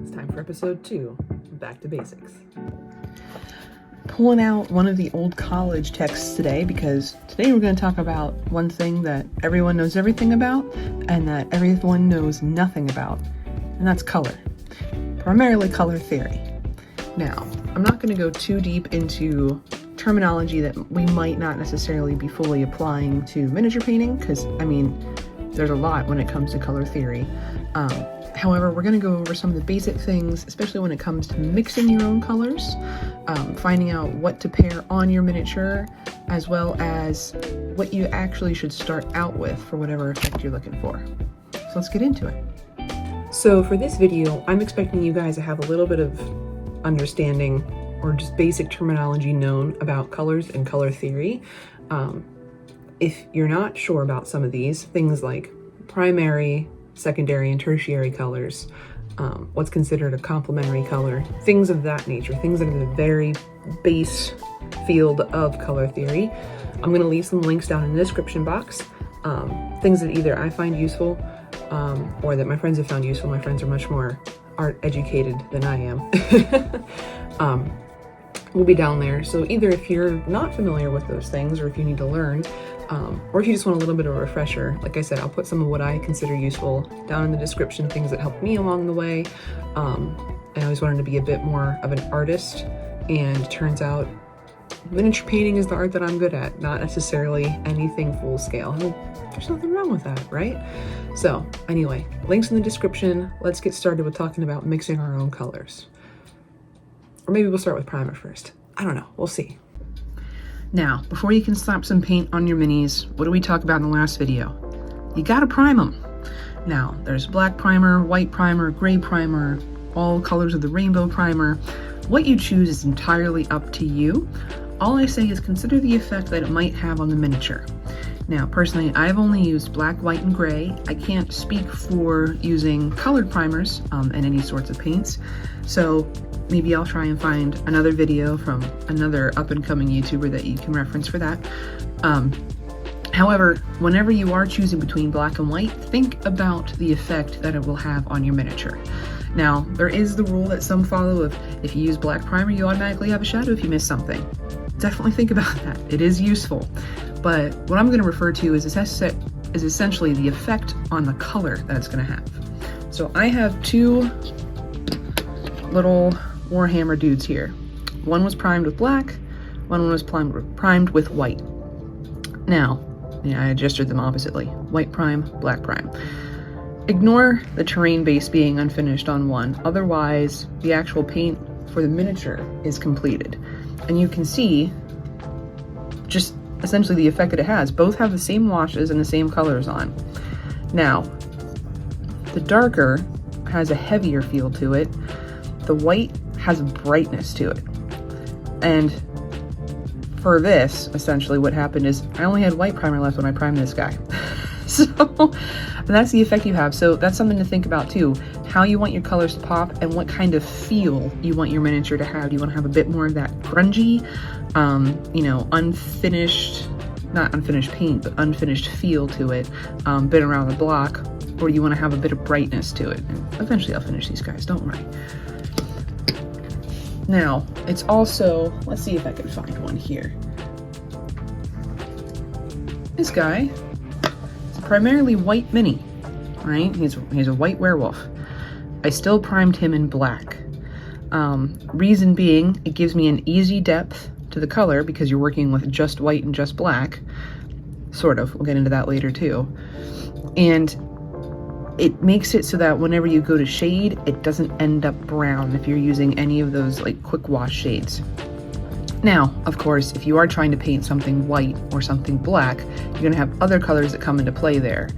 It's time for episode 2, Back to Basics. Pulling out one of the old college texts today because today we're going to talk about one thing that everyone knows everything about and that everyone knows nothing about, and that's color. Primarily color theory. Now, I'm not going to go too deep into terminology that we might not necessarily be fully applying to miniature painting because, there's a lot when it comes to color theory. However, we're going to go over some of the basic things, especially when it comes to mixing your own colors, finding out what to pair on your miniature, as well as what you actually should start out with for whatever effect you're looking for. So let's get into it. So for this video, I'm expecting you guys to have a little bit of understanding or just basic terminology known about colors and color theory. If you're not sure about some of these, things like primary, secondary, and tertiary colors, what's considered a complementary color, things of that nature, things that are the very base field of color theory. I'm going to leave some links down in the description box, things that either I find useful or that my friends have found useful. My friends are much more art educated than I am. Will be down there. So either if you're not familiar with those things or if you need to learn, or if you just want a little bit of a refresher, like I said, I'll put some of what I consider useful down in the description, things that helped me along the way. I always wanted to be a bit more of an artist, and it turns out miniature painting is the art that I'm good at, not necessarily anything full scale. And there's nothing wrong with that, right? So anyway, links in the description. Let's get started with talking about mixing our own colors. Or maybe we'll start with primer first. I don't know, we'll see. Now, before you can slap some paint on your minis, what did we talk about in the last video? You gotta prime them. Now, there's black primer, white primer, gray primer, all colors of the rainbow primer. What you choose is entirely up to you. All I say is consider the effect that it might have on the miniature. Now, personally, I've only used black, white, and gray. I can't speak for using colored primers in any sorts of paints. So maybe I'll try and find another video from another up-and-coming YouTuber that you can reference for that. However, whenever you are choosing between black and white, think about the effect that it will have on your miniature. Now, there is the rule that some follow of if you use black primer, you automatically have a shadow if you miss something. Definitely think about that. It is useful. But what I'm going to refer to is essentially the effect on the color that it's going to have. So I have two little Warhammer dudes here. One was primed with black, one was primed with white. Now, I gestured them oppositely. White prime, black prime. Ignore the terrain base being unfinished on one, otherwise the actual paint for the miniature is completed. And you can see just essentially the effect that it has. Both have the same washes and the same colors on. Now, the darker has a heavier feel to it. The white has a brightness to it. And for this, essentially what happened is I only had white primer left when I primed this guy. So that's the effect you have. So that's something to think about too. How you want your colors to pop and what kind of feel you want your miniature to have. Do you want to have a bit more of that grungy, not unfinished paint, but unfinished feel to it, been around the block, or do you want to have a bit of brightness to it? And eventually I'll finish these guys, don't worry. Now, it's also, let's see if I can find one here. This guy is a primarily white mini, right? He's a white werewolf. I still primed him in black. Reason being, it gives me an easy depth to the color because you're working with just white and just black. Sort of, we'll get into that later too. And it makes it so that whenever you go to shade, it doesn't end up brown if you're using any of those like quick wash shades. Now, of course, if you are trying to paint something white or something black, you're gonna have other colors that come into play there.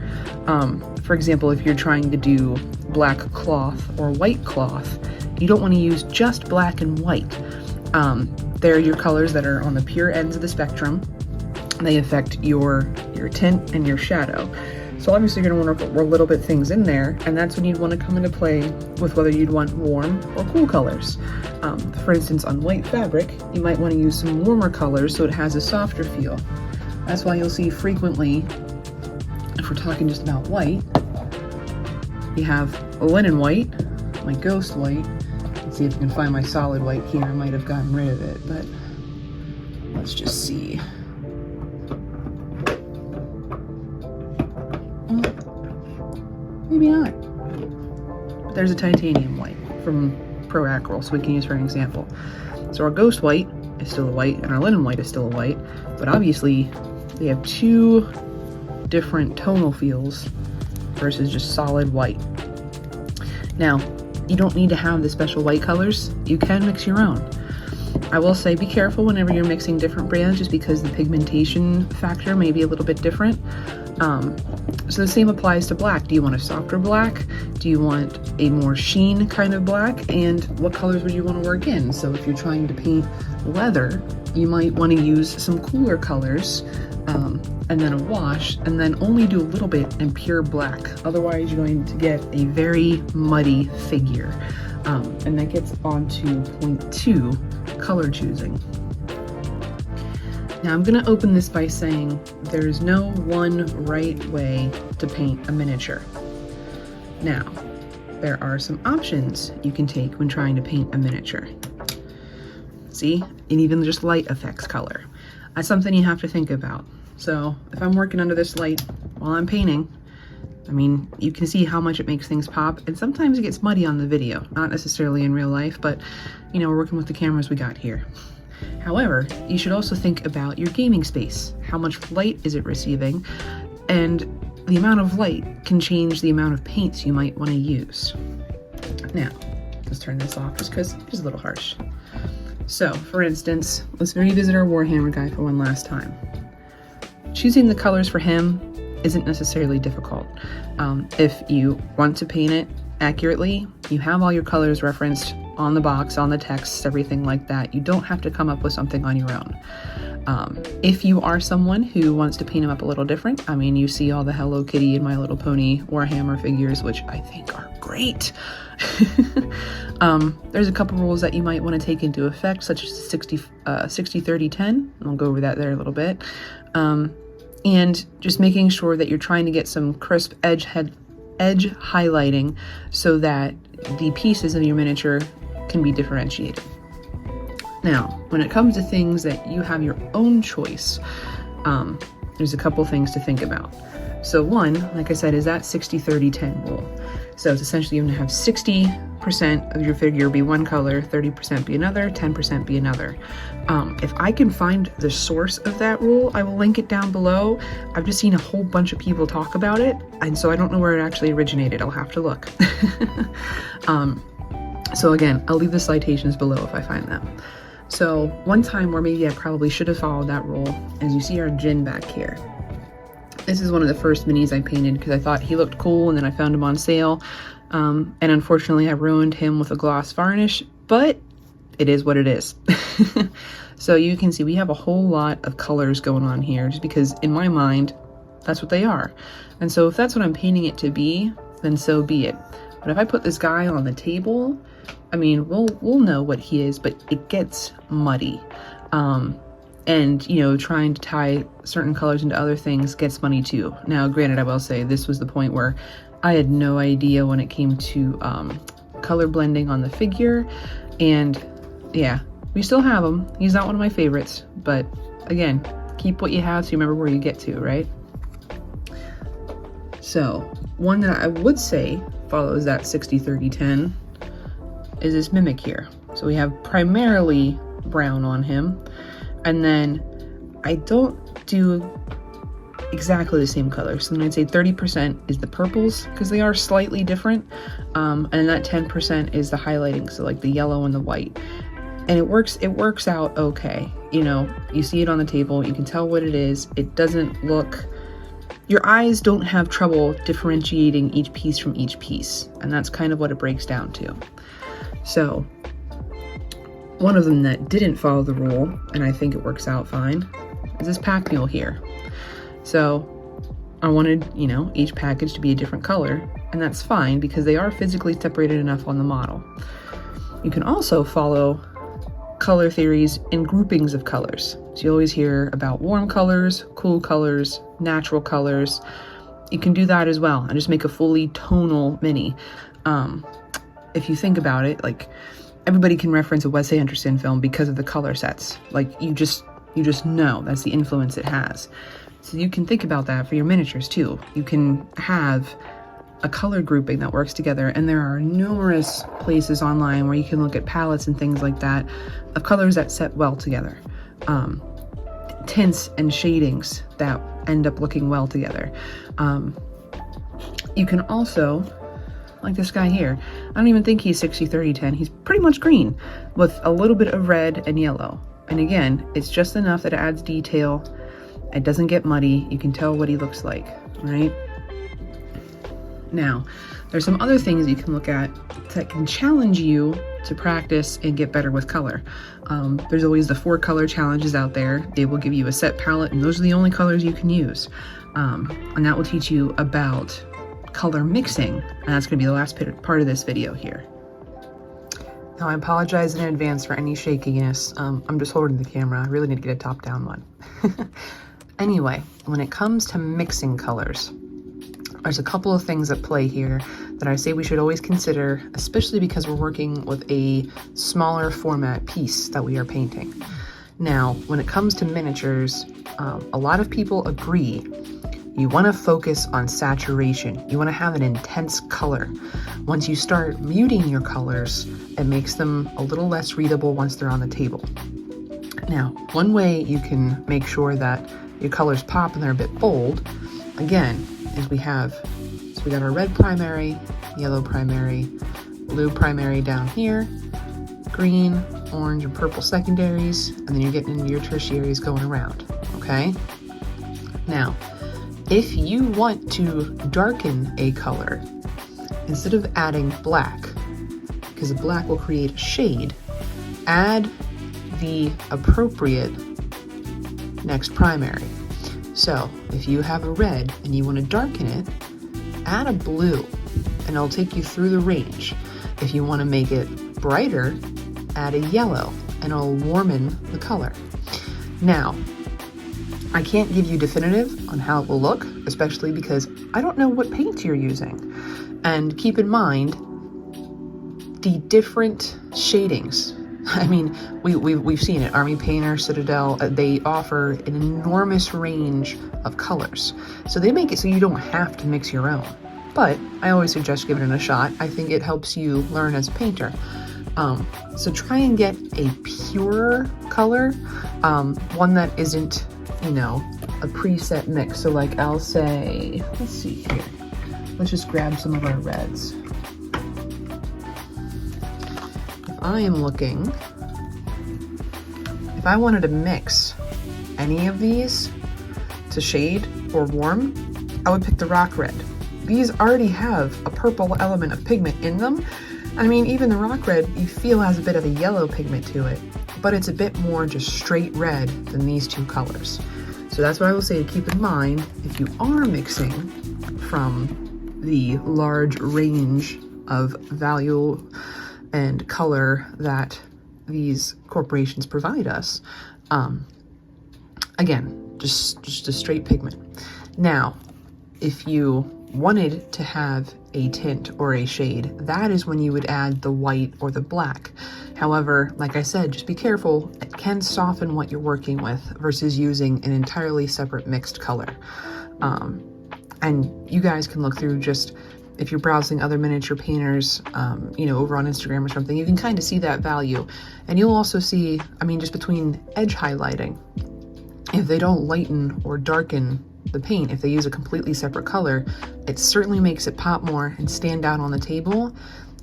For example, if you're trying to do black cloth or white cloth, you don't wanna use just black and white. They're your colors that are on the pure ends of the spectrum. They affect your tint and your shadow. So obviously you're gonna want to little bit things in there, and that's when you'd want to come into play with whether you'd want warm or cool colors. For instance, on white fabric, you might want to use some warmer colors so it has a softer feel. That's why you'll see frequently, if we're talking just about white, you have a linen white, my ghost white. Let's see if I can find my solid white here. I might have gotten rid of it, but let's just see. Maybe not. But there's a titanium white from Pro Acryl, so we can use for an example. So our ghost white is still a white, and our linen white is still a white, but obviously they have two different tonal feels versus just solid white. Now, you don't need to have the special white colors. You can mix your own. I will say be careful whenever you're mixing different brands, just because the pigmentation factor may be a little bit different. So the same applies to black. Do you want a softer black? Do you want a more sheen kind of black? And what colors would you want to work in? So if you're trying to paint leather, you might want to use some cooler colors, and then a wash, and then only do a little bit in pure black. Otherwise, you're going to get a very muddy figure. And that gets on to point 2, color choosing. Now I'm going to open this by saying there's no one right way to paint a miniature. Now, there are some options you can take when trying to paint a miniature. See, and even just light affects color. That's something you have to think about. So if I'm working under this light while I'm painting, I mean, you can see how much it makes things pop, and sometimes it gets muddy on the video, not necessarily in real life, but you know, we're working with the cameras we got here. However, you should also think about your gaming space. How much light is it receiving? And the amount of light can change the amount of paints you might want to use. Now, let's turn this off just because it's a little harsh. So, for instance, let's revisit our Warhammer guy for one last time. Choosing the colors for him isn't necessarily difficult. If you want to paint it accurately, you have all your colors referenced on the box, on the text, everything like that. You don't have to come up with something on your own. If you are someone who wants to paint them up a little different, I mean, you see all the Hello Kitty and My Little Pony Warhammer figures, which I think are great. There's a couple rules that you might want to take into effect, such as 60, 30, 10. I'll go over that there a little bit. And just making sure that you're trying to get some crisp edge highlighting so that the pieces of your miniature can be differentiated. Now, when it comes to things that you have your own choice, there's a couple things to think about. So one, like I said, is that 60, 30, 10 rule. So it's essentially you're gonna have 60% of your figure be one color, 30% be another, 10% be another. If I can find the source of that rule, I will link it down below. I've just seen a whole bunch of people talk about it, and so I don't know where it actually originated. I'll have to look. So again, I'll leave the citations below if I find them. So one time where maybe I probably should have followed that rule, as you see our Jin back here. This is one of the first minis I painted because I thought he looked cool, and then I found him on sale. And unfortunately I ruined him with a gloss varnish, but it is what it is. So you can see we have a whole lot of colors going on here, just because in my mind, that's what they are. And so if that's what I'm painting it to be, then so be it. But if I put this guy on the table, I mean, we'll know what he is, but it gets muddy. And, you know, trying to tie certain colors into other things gets muddy too. Now, granted, I will say this was the point where I had no idea when it came to color blending on the figure. And yeah, we still have him. He's not one of my favorites, but again, keep what you have so you remember where you get to, right? So one that I would say follows that 60, 30, 10 is this Mimic here. So we have primarily brown on him, and then I don't do exactly the same color. So then I'd say 30% is the purples, because they are slightly different, and that 10% is the highlighting, so like the yellow and the white. And it works out okay. You know, you see it on the table, you can tell what it is. It doesn't look, your eyes don't have trouble differentiating each piece from each piece, and that's kind of what it breaks down to. So one of them that didn't follow the rule, and I think it works out fine, is this pack mule here. So I wanted, you know, each package to be a different color, and that's fine because they are physically separated enough on the model. You can also follow color theories in groupings of colors. So you always hear about warm colors, cool colors, natural colors. You can do that as well and just make a fully tonal mini. if you think about it, like everybody can reference a Wes Anderson film because of the color sets. Like you just know that's the influence it has. So you can think about that for your miniatures too. You can have a color grouping that works together, and there are numerous places online where you can look at palettes and things like that of colors that set well together. Tints and shadings that end up looking well together. You can also, like this guy here, I don't even think he's 60-30-10. He's pretty much green with a little bit of red and yellow. And again, it's just enough that it adds detail. It doesn't get muddy. You can tell what he looks like, right? Now, there's some other things you can look at that can challenge you to practice and get better with color. There's always the 4 color challenges out there. They will give you a set palette, and those are the only colors you can use. And that will teach you about color mixing, and that's going to be the last part of this video here. Now, I apologize in advance for any shakiness. I'm just holding the camera. I really need to get a top-down one. Anyway, when it comes to mixing colors, there's a couple of things at play here that I say we should always consider, especially because we're working with a smaller format piece that we are painting. Now, when it comes to miniatures, a lot of people agree you want to focus on saturation. You want to have an intense color. Once you start muting your colors, it makes them a little less readable once they're on the table. Now, one way you can make sure that your colors pop and they're a bit bold, again, is we got our red primary, yellow primary, blue primary down here, green, orange, and purple secondaries, and then you're getting into your tertiaries going around, okay? Now, if you want to darken a color, instead of adding black, because the black will create a shade, add the appropriate next primary. So if you have a red and you want to darken it, add a blue and it'll take you through the range. If you want to make it brighter, add a yellow and it'll warmen the color. Now, I can't give you definitive on how it will look, especially because I don't know what paints you're using. And keep in mind the different shadings. I mean, we've seen it. Army Painter, Citadel, they offer an enormous range of colors. So they make it so you don't have to mix your own. But I always suggest giving it a shot. I think it helps you learn as a painter. So try and get a pure color, one that isn't, a preset mix. So like I'll say, let's see here. Let's just grab some of our reds. If I wanted to mix any of these to shade or warm, I would pick the rock red. These already have a purple element of pigment in them. I mean, even the rock red, you feel has a bit of a yellow pigment to it, but it's a bit more just straight red than these two colors. So that's what I will say to keep in mind if you are mixing from the large range of value and color that these corporations provide us. Again, just a straight pigment. Now, if you wanted to have a tint or a shade, that is when you would add the white or the black. However, like I said, just be careful. It can soften what you're working with versus using an entirely separate mixed color. And you guys can look through just, if you're browsing other miniature painters, over on Instagram or something, you can kind of see that value. And you'll also see, just between edge highlighting, if they don't lighten or darken the paint, if they use a completely separate color, it certainly makes it pop more and stand out on the table.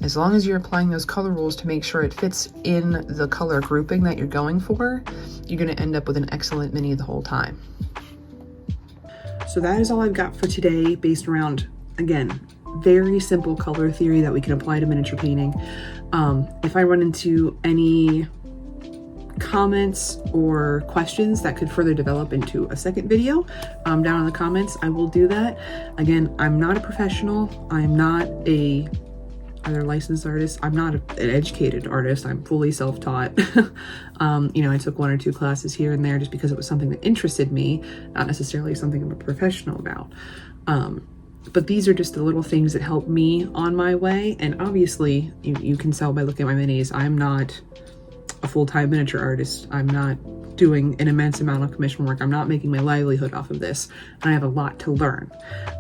As long as you're applying those color rules to make sure it fits in the color grouping that you're going for, you're going to end up with an excellent mini the whole time. So that is all I've got for today, based around, again, very simple color theory that we can apply to miniature painting. If I run into any comments or questions that could further develop into a second video, down in the comments, I will do that. Again, I'm not a professional. I'm not either licensed artist. I'm not an educated artist. I'm fully self-taught. I took 1 or 2 classes here and there just because it was something that interested me, not necessarily something I'm a professional about. But these are just the little things that help me on my way. And obviously, you can tell by looking at my minis, I'm not a full-time miniature artist. I'm not doing an immense amount of commission work. I'm not making my livelihood off of this. And I have a lot to learn.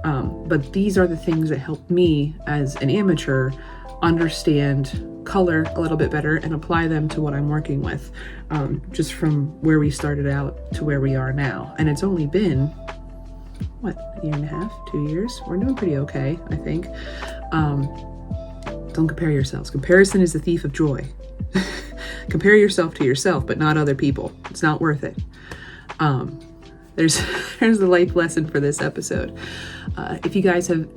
But these are the things that help me as an amateur understand color a little bit better and apply them to what I'm working with, just from where we started out to where we are now. And it's only been, what, a year and a half, 2 years? We're doing pretty okay, I think. Don't compare yourselves. Comparison is the thief of joy. Compare yourself to yourself, but not other people. It's not worth it. There's the life lesson for this episode. If you guys have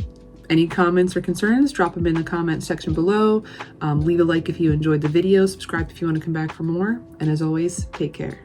any comments or concerns, drop them in the comment section below. Leave a like if you enjoyed the video. Subscribe if you want to come back for more. And as always, take care.